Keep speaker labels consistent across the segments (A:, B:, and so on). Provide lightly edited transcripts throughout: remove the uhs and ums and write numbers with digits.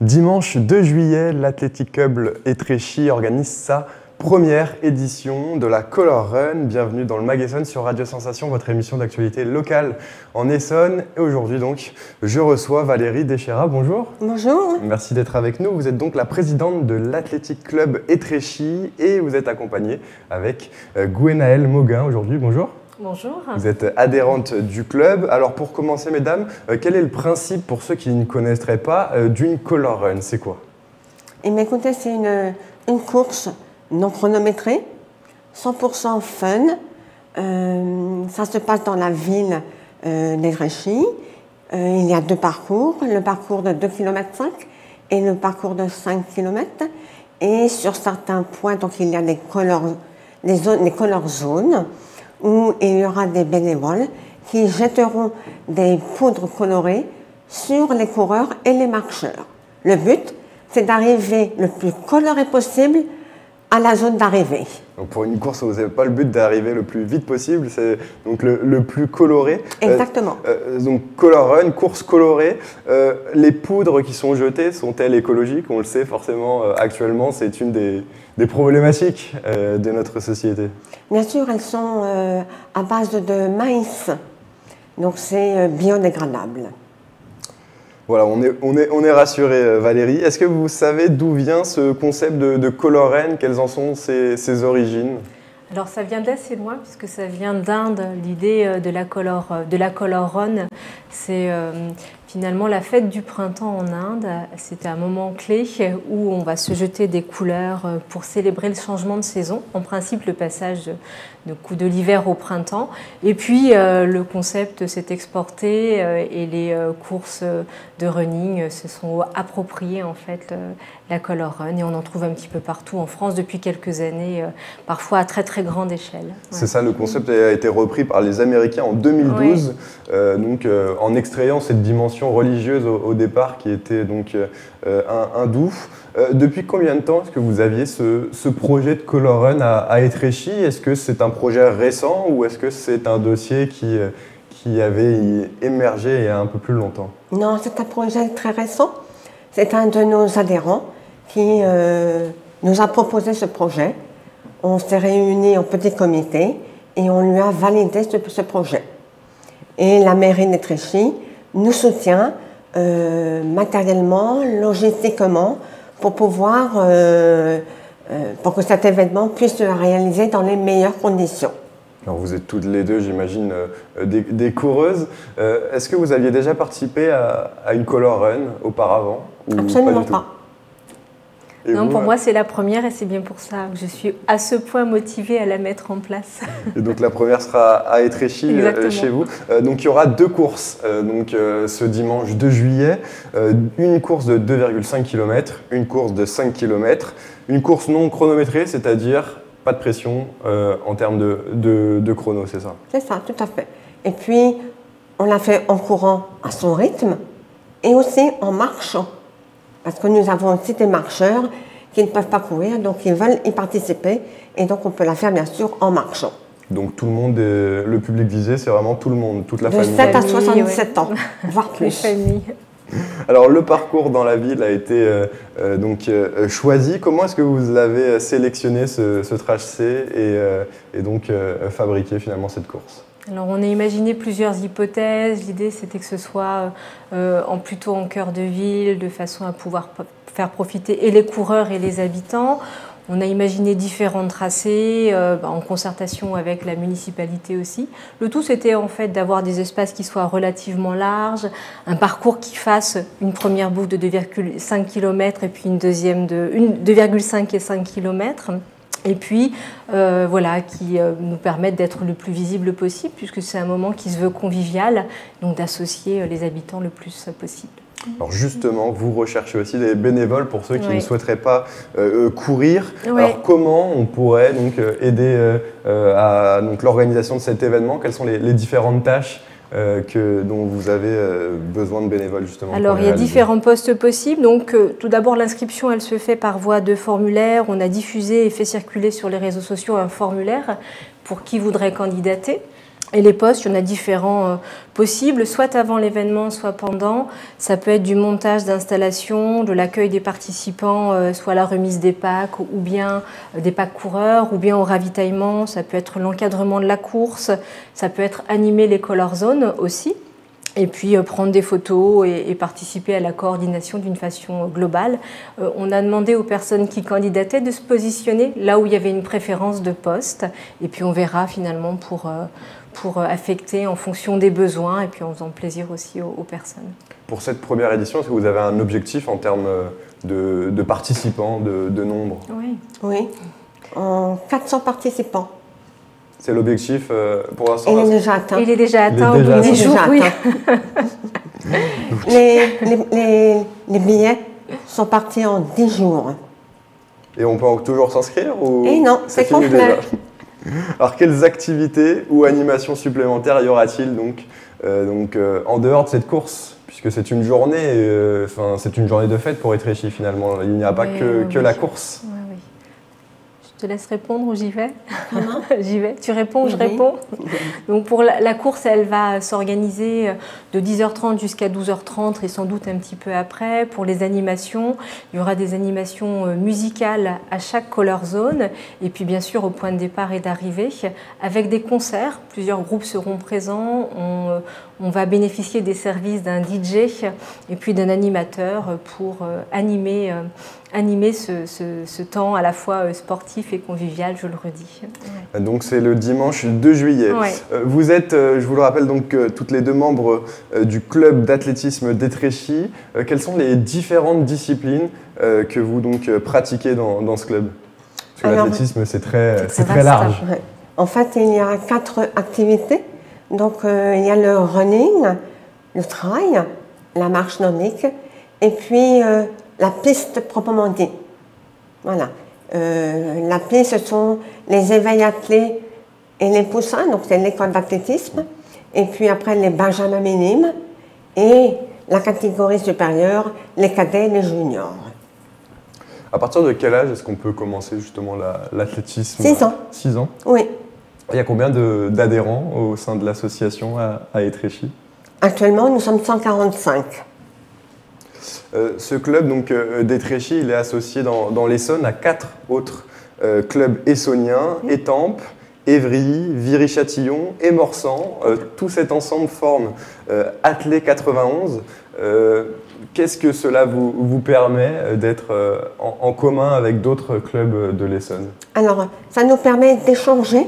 A: Dimanche 2 juillet, l'Athletic Club Étréchy organise sa première édition de la Color Run. Bienvenue dans le Mag Essonne sur Radio Sensation, votre émission d'actualité locale en Essonne. Et aujourd'hui donc, je reçois Valérie Deschera. Bonjour.
B: Bonjour.
A: Merci d'être avec nous. Vous êtes donc la présidente de l'Athletic Club Étréchy et vous êtes accompagnée avec Gwenaëlle Mauguin aujourd'hui. Bonjour.
B: Bonjour.
A: Vous êtes adhérente du club. Alors pour commencer, mesdames, quel est le principe, pour ceux qui ne connaîtraient pas, d'une Color Run? C'est quoi?
B: Eh bien, écoutez, c'est une course non chronométrée, 100% fun. Ça se passe dans la ville d'Étréchy. Il y a deux parcours, le parcours de 2,5 km et le parcours de 5 km. Et sur certains points, donc il y a les color zones, où il y aura des bénévoles qui jetteront des poudres colorées sur les coureurs et les marcheurs. Le but, c'est d'arriver le plus coloré possible à la zone d'arrivée.
A: Donc pour une course, vous n'avez pas le but d'arriver le plus vite possible, c'est donc le plus coloré.
B: Exactement.
A: Donc Color Run, course colorée. Les poudres qui sont jetées sont-elles écologiques? On le sait forcément actuellement, c'est une des problématiques de notre société.
B: Bien sûr, elles sont à base de maïs, donc c'est biodégradable.
A: Voilà, on est rassuré, Valérie. Est-ce que vous savez d'où vient ce concept de Color Run? Quelles en sont ses origines?
C: Alors ça vient d'assez loin puisque ça vient d'Inde. L'idée de la Color Run, c'est finalement la fête du printemps en Inde. C'est un moment clé où on va se jeter des couleurs pour célébrer le changement de saison. En principe, le passage de l'hiver au printemps. Et puis le concept s'est exporté et les courses de running se sont appropriées en fait la Color Run. Et on en trouve un petit peu partout en France depuis quelques années, parfois à très très grande échelle.
A: C'est ça, le concept a été repris par les Américains en 2012, donc en extrayant cette dimension religieuse au départ qui était donc hindoue. Depuis combien de temps est-ce que vous aviez ce projet de Color Run à Étréchy? Est-ce que c'est un projet récent ou est-ce que c'est un dossier qui avait émergé il y a un peu plus longtemps?
B: Non, c'est un projet très récent. C'est un de nos adhérents qui nous a proposé ce projet. On s'est réunis en petit comité et on lui a validé ce projet. Et la mairie d'Étréchy nous soutient matériellement, logistiquement, pour pouvoir, pour que cet événement puisse se réaliser dans les meilleures conditions.
A: Alors vous êtes toutes les deux, j'imagine, des coureuses. Est-ce que vous aviez déjà participé à une Color Run auparavant?
B: Absolument pas.
C: Non, pour moi, c'est la première et c'est bien pour ça que je suis à ce point motivée à la mettre en place.
A: Et donc la première sera à Étréchy, chez vous. Donc il y aura deux courses ce dimanche 2 juillet. Une course de 2,5 km, une course de 5 km. Une course non chronométrée, c'est-à-dire pas de pression en termes de chrono, c'est ça? C'est
B: ça, tout à fait. Et puis, on l'a fait en courant à son rythme et aussi en marchant. Parce que nous avons aussi des marcheurs qui ne peuvent pas courir, donc ils veulent y participer. Et donc, on peut la faire, bien sûr, en marchant.
A: Donc, tout le monde, le public visé, c'est vraiment tout le monde, toute la famille.
B: De 7 à 77 ans, voire plus.
C: Famille.
A: Alors, le parcours dans la ville a été choisi. Comment est-ce que vous avez sélectionné ce tracé et donc fabriqué finalement cette course?
C: Alors on a imaginé plusieurs hypothèses. L'idée c'était que ce soit plutôt en cœur de ville, de façon à pouvoir faire profiter et les coureurs et les habitants. On a imaginé différents tracés en concertation avec la municipalité aussi. Le tout c'était en fait d'avoir des espaces qui soient relativement larges, un parcours qui fasse une première boucle de 2,5 km et puis une deuxième de 2,5 et 5 km. Et puis, qui nous permettent d'être le plus visible possible, puisque c'est un moment qui se veut convivial, donc d'associer les habitants le plus possible.
A: Alors justement, vous recherchez aussi des bénévoles pour ceux qui ne souhaiteraient pas courir.
C: Oui.
A: Alors comment on pourrait donc, aider à l'organisation de cet événement? Quelles sont les différentes tâches dont vous avez besoin de bénévoles justement?
C: Alors il y a différents postes possibles. Donc tout d'abord l'inscription elle se fait par voie de formulaire. On a diffusé et fait circuler sur les réseaux sociaux un formulaire pour qui voudrait candidater. Et les postes, il y en a différents possibles, soit avant l'événement, soit pendant. Ça peut être du montage d'installation, de l'accueil des participants, soit la remise des packs, ou bien des packs coureurs, ou bien au ravitaillement. Ça peut être l'encadrement de la course, ça peut être animer les color zones aussi. Et puis prendre des photos et participer à la coordination d'une façon globale. On a demandé aux personnes qui candidataient de se positionner là où il y avait une préférence de poste. Et puis on verra finalement pour affecter en fonction des besoins et puis en faisant plaisir aussi aux personnes.
A: Pour cette première édition, est-ce que vous avez un objectif en termes de participants, de nombre?
C: Oui.
B: Oui, 400 participants.
A: C'est l'objectif pour l'instant?
B: Il est déjà atteint.
C: Il est déjà atteint
A: Il est
C: au bout
A: déjà
C: des jours, oui.
B: Les billets sont partis en 10 jours.
A: Et on peut toujours s'inscrire ou...
B: Et non, c'est
A: fini
B: complet.
A: déjà? Alors, quelles activités ou animations supplémentaires y aura-t-il donc, en dehors de cette course? Puisque c'est une journée, c'est une journée de fête pour Étréchy finalement. Il n'y a pas que la course.
C: Oui, oui. Je te laisse répondre ou j'y vais?
B: Comment?
C: J'y vais. Tu réponds ou je
B: Oui.
C: réponds? Donc pour la course, elle va s'organiser de 10h30 jusqu'à 12h30 et sans doute un petit peu après. Pour les animations, il y aura des animations musicales à chaque color zone et puis bien sûr au point de départ et d'arrivée avec des concerts. Plusieurs groupes seront présents. On va bénéficier des services d'un DJ et puis d'un animateur pour animer ce temps à la fois sportif et convivial, je le redis.
A: Ouais. Donc c'est le dimanche 2 juillet.
C: Ouais.
A: Vous êtes, je vous le rappelle, donc toutes les deux membres du club d'athlétisme d'Étréchy. Quelles sont les différentes disciplines que vous donc pratiquez dans ce club? Parce que l'athlétisme c'est très large.
B: Ouais. En fait, il y a 4 activités. Donc il y a le running, le trail, la marche nordique et puis la piste proprement dit. Voilà. La piste, ce sont les éveils athlés et les poussins, donc c'est l'école d'athlétisme. Et puis après, les benjamins minimes et la catégorie supérieure, les cadets et les juniors.
A: À partir de quel âge est-ce qu'on peut commencer justement l'athlétisme?
B: 6 ans.
A: 6 ans.
B: Oui.
A: Il y a combien d'adhérents au sein de l'association à Étréchy?
B: Actuellement, nous sommes 145.
A: Ce club d'Étréchy, il est associé dans l'Essonne à 4 autres clubs essonniens, Étampes, Évry, Viry-Châtillon et Morsan. Tout cet ensemble forme Athlé 91. Qu'est-ce que cela vous permet d'être en commun avec d'autres clubs de l'Essonne? Alors,
B: ça nous permet d'échanger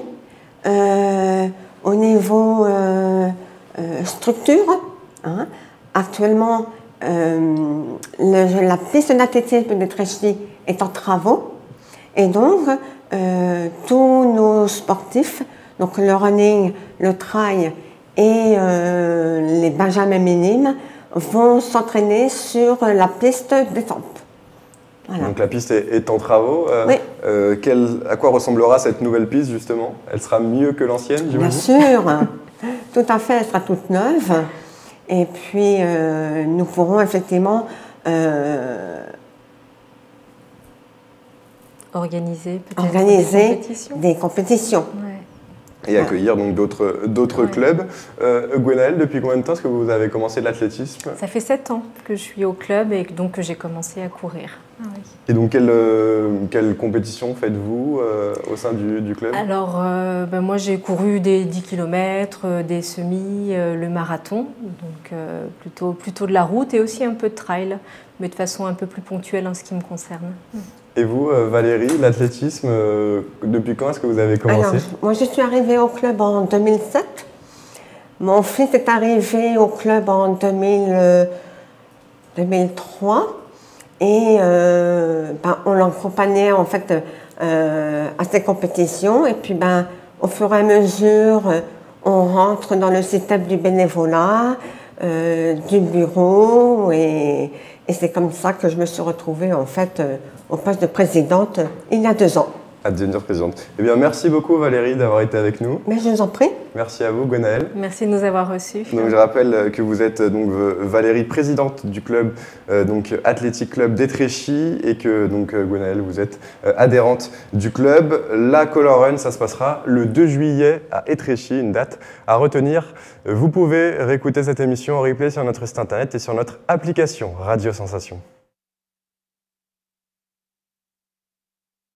B: au niveau structure. Hein. Actuellement, la piste d'athlétisme d'Étréchy est en travaux et donc tous nos sportifs, donc le running, le trail et les benjamins minimes vont s'entraîner sur la piste d'Étampes. Voilà.
A: Donc la piste est en travaux.
B: Oui.
A: À quoi ressemblera cette nouvelle piste justement? Elle sera mieux que l'ancienne,
B: Bien sûr, tout à fait, elle sera toute neuve. Et puis nous pourrons effectivement
C: organiser
B: des compétitions.
A: Ouais. Et accueillir donc d'autres clubs. Gwenaëlle, depuis combien de temps est-ce que vous avez commencé l'athlétisme?
C: Ça fait 7 ans que je suis au club et donc que j'ai commencé à courir. Ah, oui.
A: Et donc quelle compétition faites-vous au sein du club?
C: Alors moi j'ai couru des 10 km, des semis, le marathon, donc plutôt de la route et aussi un peu de trail, mais de façon un peu plus ponctuelle en ce qui me concerne.
A: Et vous, Valérie, l'athlétisme, depuis quand est-ce que vous avez commencé?
B: Alors, moi, je suis arrivée au club en 2007. Mon fils est arrivé au club en 2003. Et on l'accompagnait en fait à ces compétitions. Et puis, au fur et à mesure, on rentre dans le système du bénévolat, du bureau. Et c'est comme ça que je me suis retrouvée en fait au poste de présidente il y a 2 ans.
A: À devenir présidente. Eh bien, merci beaucoup Valérie d'avoir été avec nous.
B: Mais je vous en prie.
A: Merci à vous, Gwenaëlle.
C: Merci de nous avoir reçus.
A: Donc, je rappelle que vous êtes donc Valérie, présidente du club donc Athletic Club d'Étréchy, et que donc Gwenaëlle, vous êtes adhérente du club. La Color Run, ça se passera le 2 juillet à Étréchy, une date à retenir. Vous pouvez réécouter cette émission en replay sur notre site internet et sur notre application Radio Sensation.